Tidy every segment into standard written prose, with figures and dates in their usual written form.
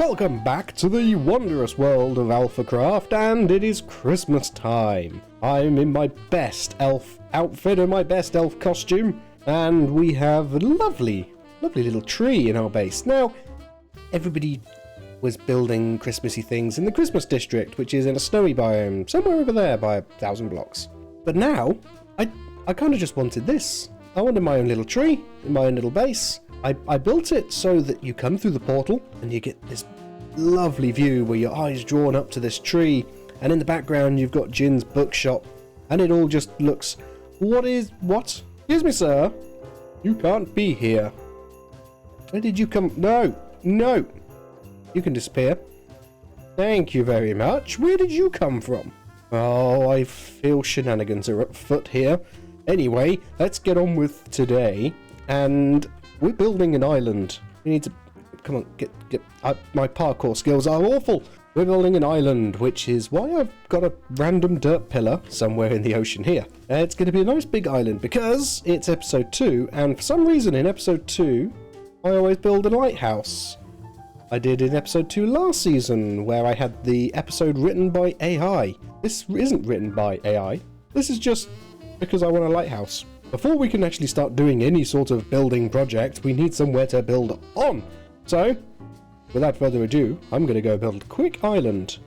Welcome back to the wondrous world of AlphaCraft, and it is Christmas time. I'm in my best elf outfit and my best elf costume, and we have a lovely little tree in our base. Now, everybody was building Christmassy things in the Christmas district, which is in a snowy biome, somewhere over there by 1,000 blocks. But now, I kind of just wanted this. I wanted my own little tree, in my own little base. I built it so that you come through the portal and you get this lovely view where your eyes drawn up to this tree, and in the background you've got Jin's bookshop, and it all just looks... What? Excuse me, sir. You can't be here. Where did you come? No. You can disappear. Thank you very much. Where did you come from? Oh, I feel shenanigans are afoot here. Anyway, let's get on with today, and we're building an island. We need to... Come on, get... my parkour skills are awful. We're building an island, which is why I've got a random dirt pillar somewhere in the ocean here. It's going to be a nice big island because it's episode 2, and for some reason in episode 2, I always build a lighthouse. I did in episode 2 last season, where I had the episode written by AI. This isn't written by AI. This is just because I want a lighthouse. Before we can actually start doing any sort of building project, we need somewhere to build on. So, without further ado, I'm going to go build a quick island.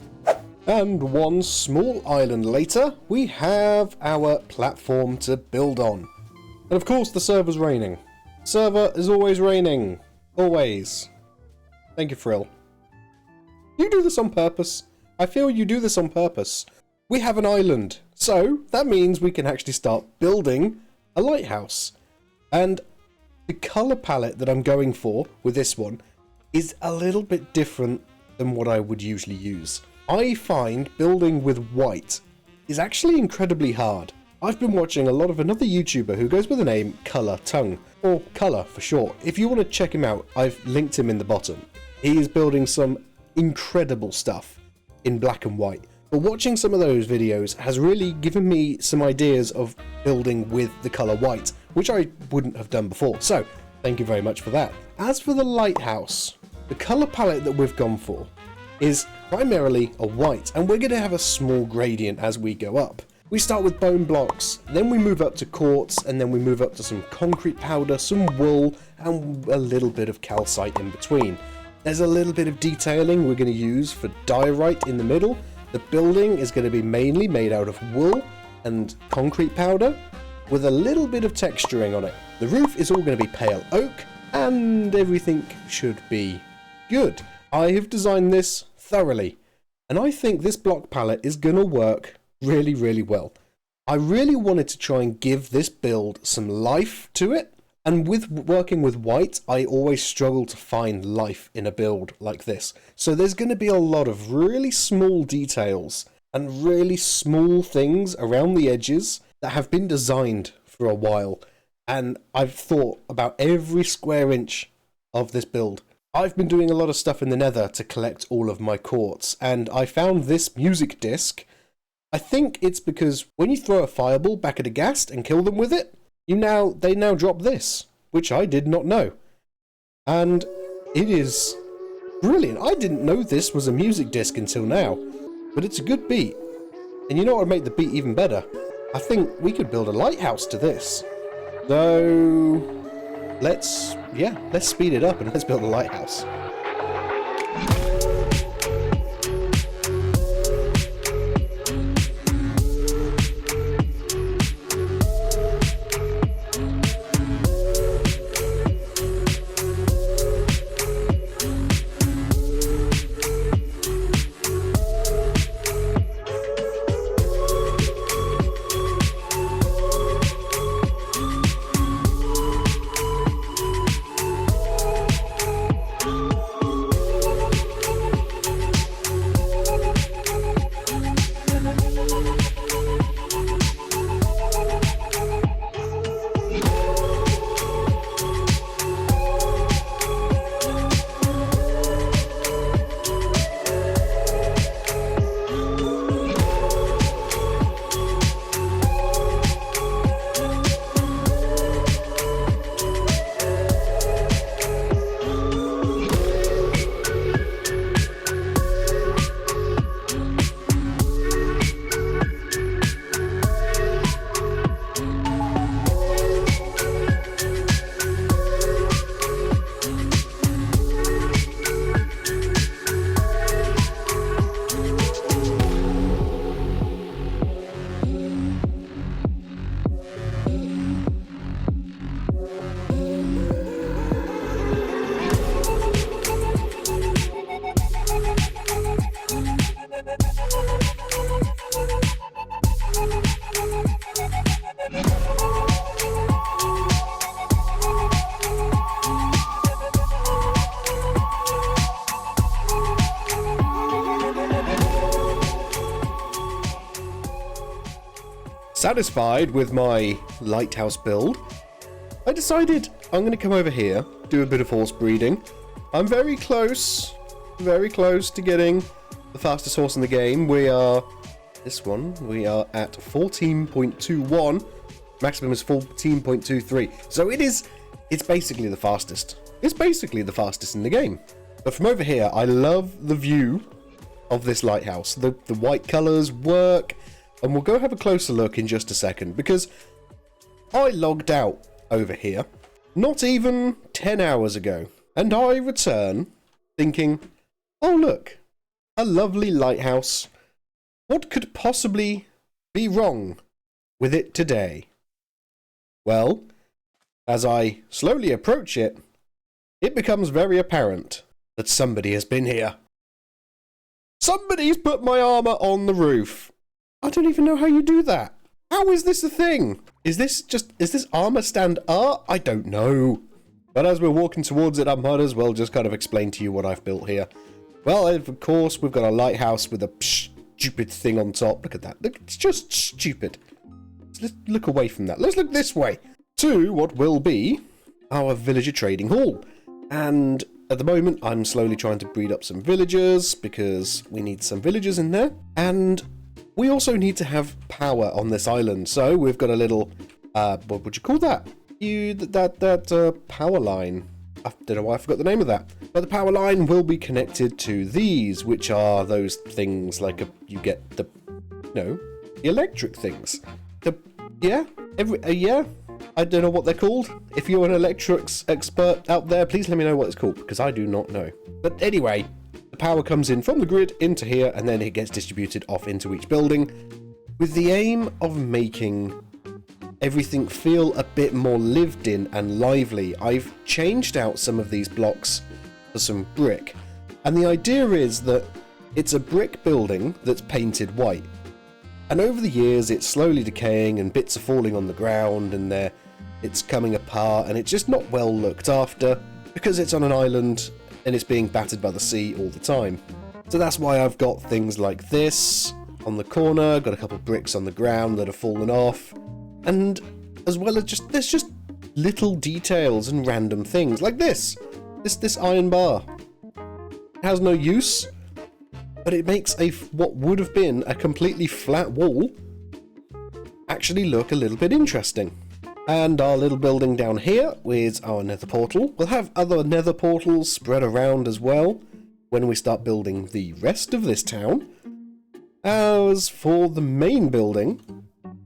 And one small island later, we have our platform to build on. And of course, the server's raining. Server is always raining. Always. Thank you, Frill. You do this on purpose. I feel you do this on purpose. We have an island, so that means we can actually start building a lighthouse. And the colour palette that I'm going for with this one is a little bit different than what I would usually use. I find building with white is actually incredibly hard. I've been watching a lot of another YouTuber who goes by the name Colour Tongue, or Colour for short. If you want to check him out, I've linked him in the bottom. He is building some incredible stuff in black and white. But watching some of those videos has really given me some ideas of building with the colour white, which I wouldn't have done before. So, thank you very much for that. As for the lighthouse, the colour palette that we've gone for is primarily a white, and we're going to have a small gradient as we go up. We start with bone blocks, then we move up to quartz, and then we move up to some concrete powder, some wool, and a little bit of calcite in between. There's a little bit of detailing we're going to use for diorite in the middle. The building is going to be mainly made out of wool and concrete powder with a little bit of texturing on it. The roof is all going to be pale oak, and everything should be good. I have designed this thoroughly, and I think this block palette is going to work really, really well. I really wanted to try and give this build some life to it, and with working with white, I always struggle to find life in a build like this. So there's going to be a lot of really small details and really small things around the edges that have been designed for a while. And I've thought about every square inch of this build. I've been doing a lot of stuff in the nether to collect all of my quartz, and I found this music disc. I think it's because when you throw a fireball back at a ghast and kill them with it, they now drop this, which I did not know. And it is brilliant. I didn't know this was a music disc until now, but it's a good beat. And you know what would make the beat even better? I think we could build a lighthouse to this. So let's speed it up and let's build a lighthouse. satisfied with my lighthouse build, I decided I'm going to come over here, do a bit of horse breeding. I'm very close to getting the fastest horse in the game. We are, this one, we are at 14.21. Maximum is 14.23. So it's basically the fastest. It's basically the fastest in the game. But from over here, I love the view of this lighthouse. The white colours work. And we'll go have a closer look in just a second, because I logged out over here not even 10 hours ago. And I return thinking, oh look, a lovely lighthouse. What could possibly be wrong with it today? Well, as I slowly approach it, it becomes very apparent that somebody has been here. Somebody's put my armor on the roof. I don't even know how you do that. How is this a thing? Is this armor stand art? I don't know. But as we're walking towards it, I might as well just kind of explain to you what I've built here. Well, of course, we've got a lighthouse with a stupid thing on top. Look at that. Look, it's just stupid. Let's look away from that. Let's look this way to what will be our villager trading hall. And at the moment, I'm slowly trying to breed up some villagers because we need some villagers in there. And we also need to have power on this island. So we've got a little, what would you call that? That power line. I don't know why I forgot the name of that. But the power line will be connected to these, which are those things like you get the electric things. Yeah. I don't know what they're called. If you're an electrics expert out there, please let me know what it's called, because I do not know. But anyway, the power comes in from the grid into here, and then it gets distributed off into each building, with the aim of making everything feel a bit more lived in and lively. I've changed out some of these blocks for some brick, and the idea is that it's a brick building that's painted white. And over the years, it's slowly decaying and bits are falling on the ground and it's coming apart, and it's just not well looked after because it's on an island and it's being battered by the sea all the time. So that's why I've got things like this on the corner, got a couple of bricks on the ground that have fallen off, and as well as there's just little details and random things like this iron bar. It has no use, but it makes what would have been a completely flat wall actually look a little bit interesting. And our little building down here is our nether portal. We'll have other nether portals spread around as well when we start building the rest of this town. As for the main building,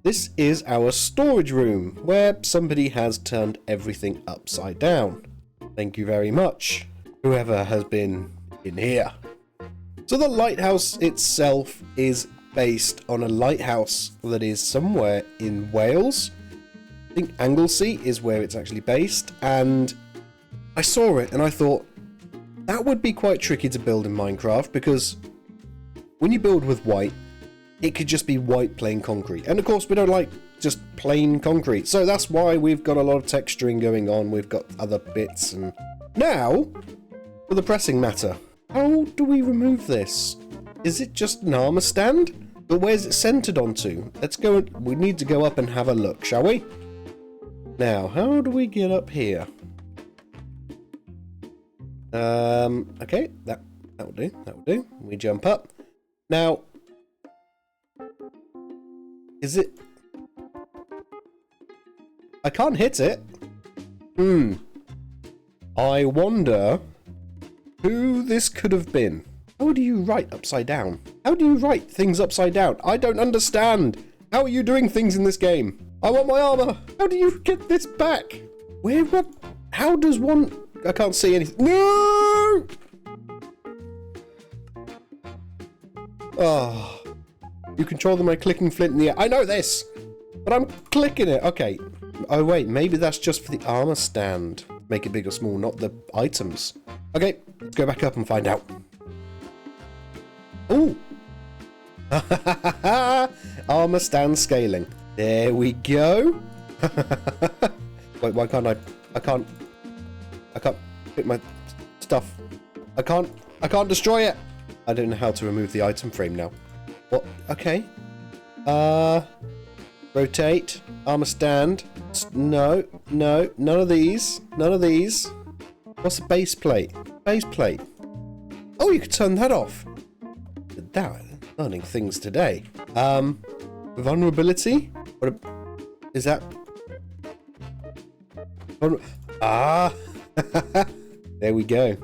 this is our storage room, where somebody has turned everything upside down. Thank you very much, whoever has been in here. So the lighthouse itself is based on a lighthouse that is somewhere in Wales. I think Anglesey is where it's actually based, and I saw it and I thought that would be quite tricky to build in Minecraft, because when you build with white, it could just be white plain concrete, and of course we don't like just plain concrete, so that's why we've got a lot of texturing going on. We've got other bits. And now for the pressing matter. How do we remove this? Is it just an armor stand? But where's it centered onto? Let's go. We need to go up and have a look, shall we? Now, how do we get up here? Okay, that will do. That will do. We jump up. Now, is it? I can't hit it. I wonder who this could have been. How do you write upside down? How do you write things upside down? I don't understand. How are you doing things in this game? I want my armor. How do you get this back? Where? What? How does one? I can't see anything. No! Oh. You control them by clicking flint in the air. I know this, but I'm clicking it. Okay. Oh, wait. Maybe that's just for the armor stand. Make it big or small, not the items. Okay. Let's go back up and find out. Ooh. Armor stand scaling. There we go. Wait, why can't I can't pick my stuff. I can't destroy it. I don't know how to remove the item frame now. What? Okay. Right, Rotate. Armor stand. No, no, none of these. None of these. What's the base plate? Base plate. Oh, you can turn that off. That, learning things today. Vulnerability? What is that? Ah! There we go.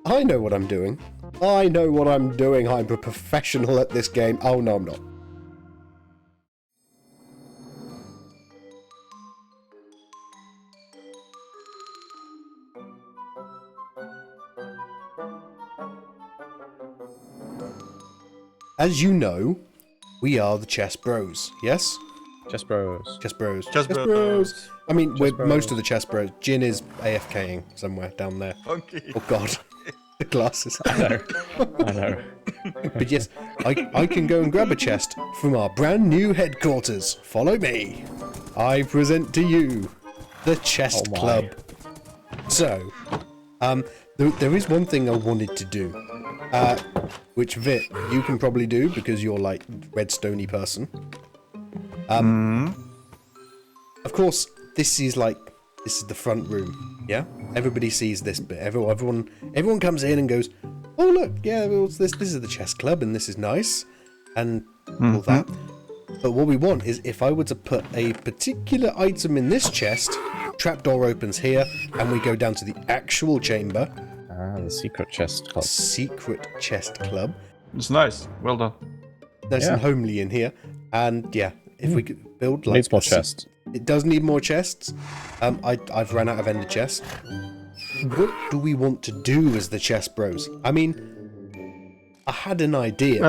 I know what I'm doing. I know what I'm doing. I'm a professional at this game. Oh, no, I'm not. As you know, we are the Chess Bros, yes? Chess Bros. Chess Bros. Chess Bros. I mean, we're Bros. most of the Chess Bros. Jin is AFKing somewhere down there. Funky. Oh god. The glasses. I know. I know. But yes, I can go and grab a chest from our brand new headquarters. Follow me. I present to you the Chest Oh my. Club. So, there is one thing I wanted to do. Which Vit, you can probably do because you're like redstone-y person. Of course, this is the front room, yeah? Everybody sees this bit. Everyone comes in and goes, oh look, yeah, well, this is the chess club and this is nice, and all that. But what we want is if I were to put a particular item in this chest, trapdoor opens here, and we go down to the actual chamber. Ah, the secret chest club. Secret chest club. It's nice. Well done. Nice Yeah. and homely in here, and yeah, if we could build like Needs more chests. It does need more chests. I've run out of ender chests. What do we want to do as the Chess Bros? I mean, I had an idea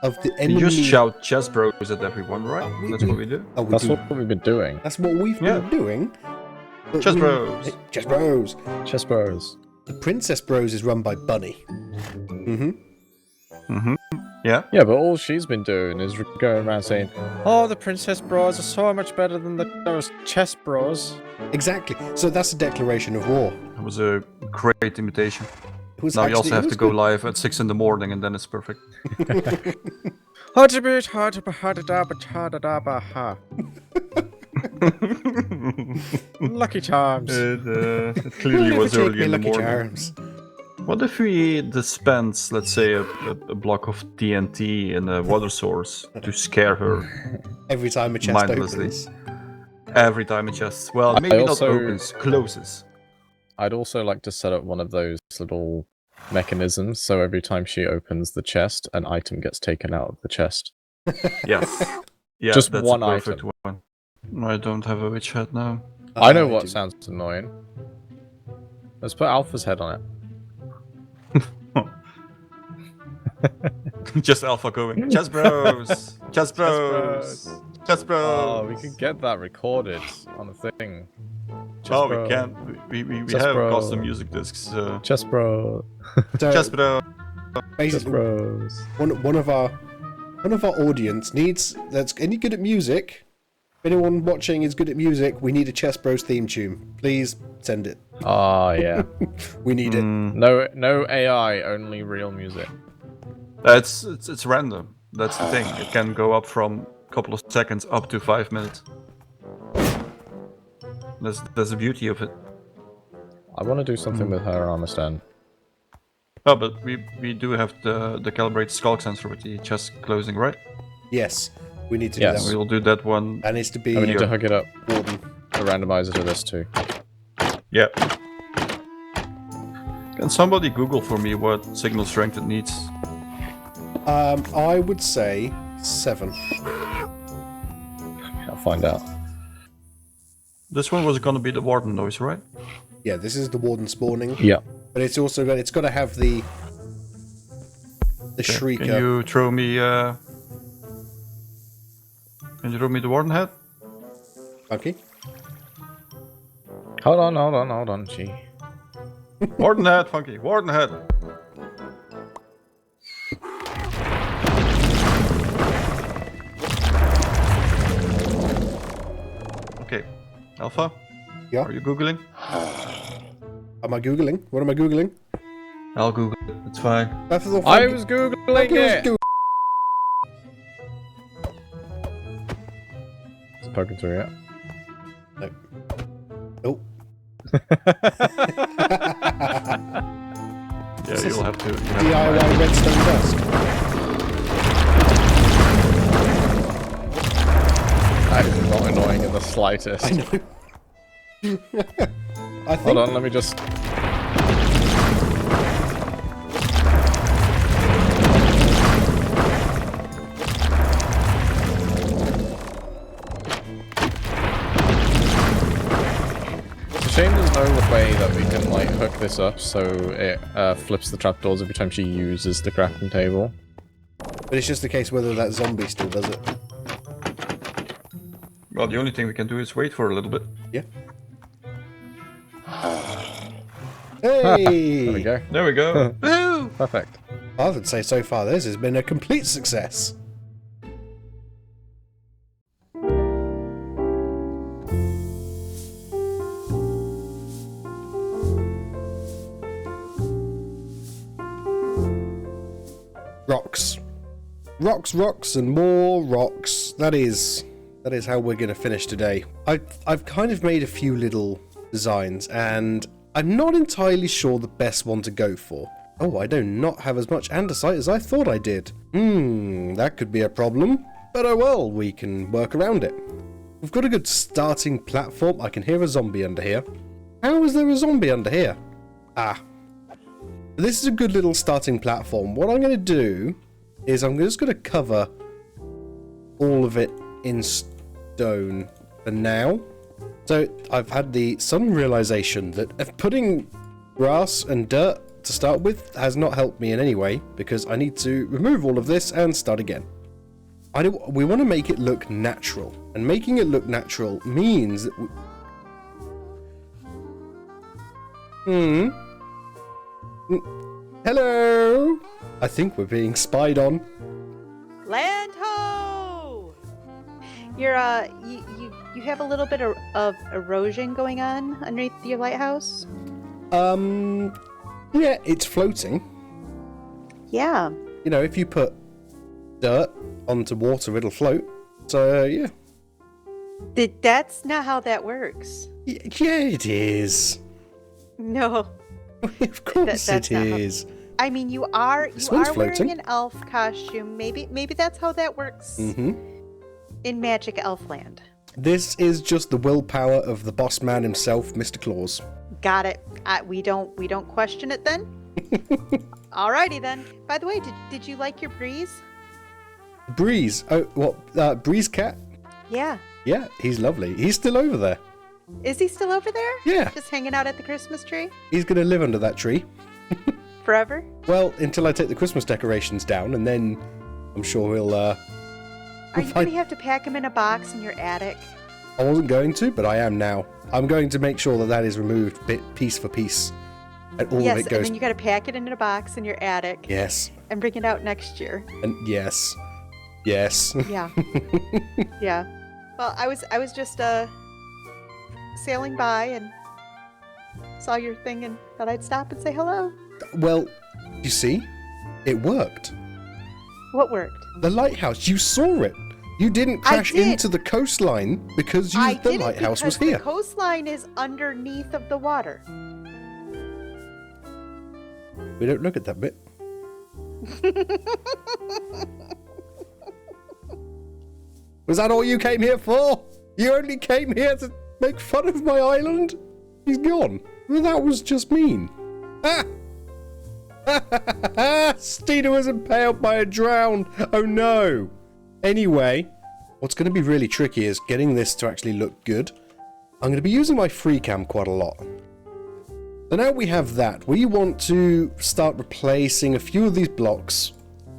of the enemy. You just shout Chess Bros at everyone, right? That's what we do. Oh, we That's do. what we've been doing. That's what we've been doing. But Chess Bros. Hey, Chess Bros. Chess Bros. The Princess Bros is run by Bunny. Yeah. Yeah, but all she's been doing is going around saying, "Oh, the Princess Bros are so much better than those Chess Bros." Exactly. So that's a declaration of war. It was a great imitation. It was Now you actually- also have it to was go good. live at 6 in the morning and then it's perfect. Lucky charms. It clearly was Take early me in the Lucky morning. Charms. What if we dispense, let's say, a block of TNT in a water source to scare her Every time a chest mindlessly? opens. Every time it just, well, I maybe also- not opens, closes. I'd also like to set up one of those little mechanisms, so every time she opens the chest, an item gets taken out of the chest. Yes. Yeah, Just that's one a perfect item. one. I don't have a witch head now. I know I what do. sounds annoying. Let's put Alpha's head on it. Just Alpha going. Chess Bros! Chess Bros! Chess Bros! Oh, we could get that recorded on a thing. Chess Oh, Bro. we can. We Chess have Bro. custom music discs. Chess Bro. So Chess Bros! Chess basically, Bros. one of our audience needs that's any good at music. If anyone watching is good at music, we need a Chess Bros theme tune. Please send it. Oh, yeah. We need it. No AI, only real music. It's random. That's the thing. It can go up from a couple of seconds up to 5 minutes. That's the beauty of it. I want to do something with her armor stand. Oh, but we do have the calibrated skulk sensor with the chest closing, right? Yes, we need to Yes. do that. We'll do that one. That needs to be And we need to hook it up. Warden. A randomizer to this too. Yeah. Can somebody Google for me what signal strength it needs? I would say 7. I'll find out. This one was gonna be the warden noise, right? Yeah, this is the Warden spawning, Yeah. but it's also got to have the shrieker. Can you throw me? Can you throw me the warden head? Okay. Hold on, gee. Warden head, Funky. Warden head. Okay, Alpha. Yeah. Are you googling? Am I googling? What am I googling? I'll Google it. It's fine. That's the I was googling it. poking through yet. No. Oh. Yeah, you'll have to. DIY redstone dust. That is not annoying in the slightest. I know. I think. Hold on, let me just. It's a shame there's no way that we can like hook this up so it flips the trapdoors every time she uses the crafting table. But it's just a case whether that zombie still does it. Well, the only thing we can do is wait for a little bit. Yeah. Hey! There we go. There we go. Woo! Perfect. I would say so far this has been a complete success. Rocks. Rocks, rocks, and more rocks. That is how we're going to finish today. I've kind of made a few little designs, and I'm not entirely sure the best one to go for. Oh, I do not have as much andesite as I thought I did. That could be a problem. But oh well, we can work around it. We've got a good starting platform. I can hear a zombie under here. How is there a zombie under here? Ah. This is a good little starting platform. What I'm going to do is I'm just going to cover all of it in stone for now. So I've had the sudden realization that putting grass and dirt to start with has not helped me in any way, because I need to remove all of this and start again. We want to make it look natural, and making it look natural means that Hello! I think we're being spied on. Land ho! You're you have a little bit of erosion going on underneath your lighthouse. Yeah, it's floating. Yeah. You know, if you put dirt onto water, it'll float. So, yeah. That's not how that works. Yeah, it is. No. Of course That's it not is. I mean, you are one's wearing floating. an elf costume. Maybe that's how that works in Magic Elfland. This is just the willpower of the boss man himself, Mr. Claus. Got it. We don't question it then. Alrighty then. By the way, did you like your breeze? Breeze. Oh, what? Breeze Cat? Yeah. Yeah, he's lovely. He's still over there. Is he still over there? Yeah. Just hanging out at the Christmas tree? He's going to live under that tree. Forever? Well, until I take the Christmas decorations down, and then I'm sure he'll, Are you going to have to pack him in a box in your attic? I wasn't going to, but I am now. I'm going to make sure that is removed piece for piece. And all Yes, of it goes... and then you got to pack it in a box in your attic. Yes. And bring it out next year. And yes. Yes. Yeah. Yeah. Well, I was just sailing by and saw your thing and thought I'd stop and say hello. Well, you see, it worked. What worked? The lighthouse, you saw it. You didn't crash did. into the coastline because the lighthouse was here. The coastline is underneath of the water. We don't look at that bit. Was that all you came here for? You only came here to make fun of my island? He's gone. Well, that was just mean. Ah! Stina was impaled by a drown. Oh no. Anyway, what's going to be really tricky is getting this to actually look good. I'm going to be using my free cam quite a lot. So now we have that. We want to start replacing a few of these blocks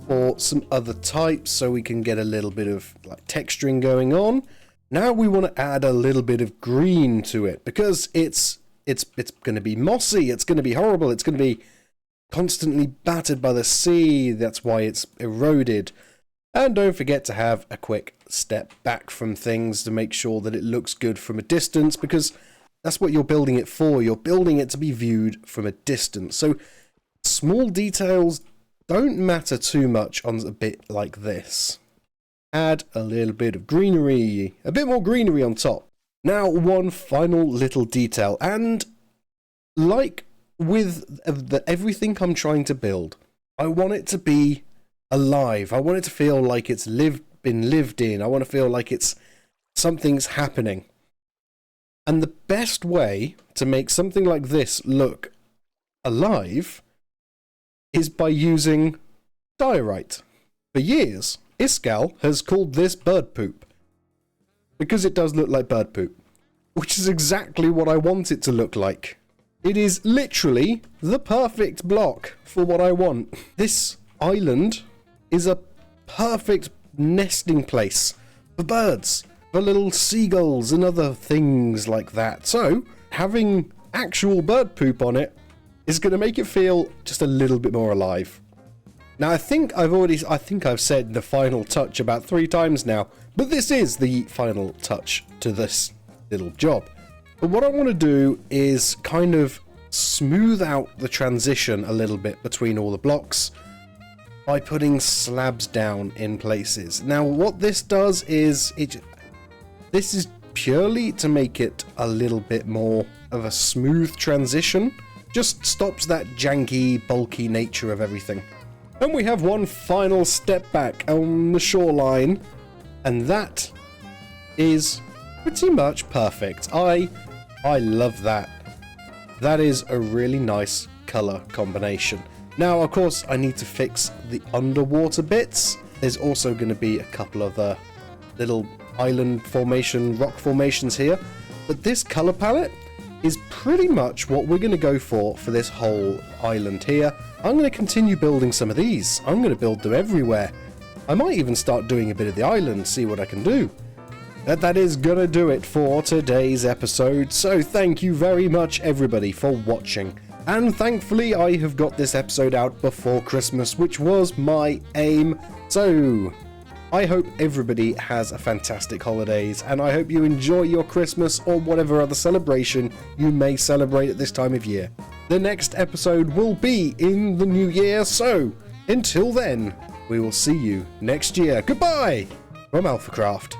for some other types so we can get a little bit of like texturing going on. Now we want to add a little bit of green to it because it's going to be mossy, it's going to be horrible, it's going to be constantly battered by the sea. That's why it's eroded. And don't forget to have a quick step back from things to make sure that it looks good from a distance, because that's what you're building it for. You're building it to be viewed from a distance. So small details don't matter too much on a bit like this. add a little bit of greenery, a bit more greenery on top. Now, one final little detail, and like with everything I'm trying to build, I want it to be alive. I want it to feel like it's been lived in. I want to feel like something's happening. And the best way to make something like this look alive is by using diorite. For years, Iskal has called this bird poop, because it does look like bird poop, which is exactly what I want it to look like. It is literally the perfect block for what I want. This island is a perfect nesting place for birds, for little seagulls and other things like that. So having actual bird poop on it is going to make it feel just a little bit more alive. Now, I think I've said the final touch about 3 times now, but this is the final touch to this little job. But what I want to do is kind of smooth out the transition a little bit between all the blocks by putting slabs down in places. Now, what this does is this is purely to make it a little bit more of a smooth transition. Just stops that janky, bulky nature of everything. And we have one final step back on the shoreline, and that is pretty much perfect. I love that. That is a really nice color combination. Now, of course, I need to fix the underwater bits. There's also going to be a couple of little island formation, rock formations here. But this color palette is pretty much what we're going to go for this whole island here. I'm going to continue building some of these. I'm going to build them everywhere. I might even start doing a bit of the island, see what I can do. That is going to do it for today's episode. So thank you very much, everybody, for watching. And thankfully, I have got this episode out before Christmas, which was my aim. So I hope everybody has a fantastic holidays, and I hope you enjoy your Christmas or whatever other celebration you may celebrate at this time of year. The next episode will be in the new year, so until then, we will see you next year. Goodbye from AlphaCraft.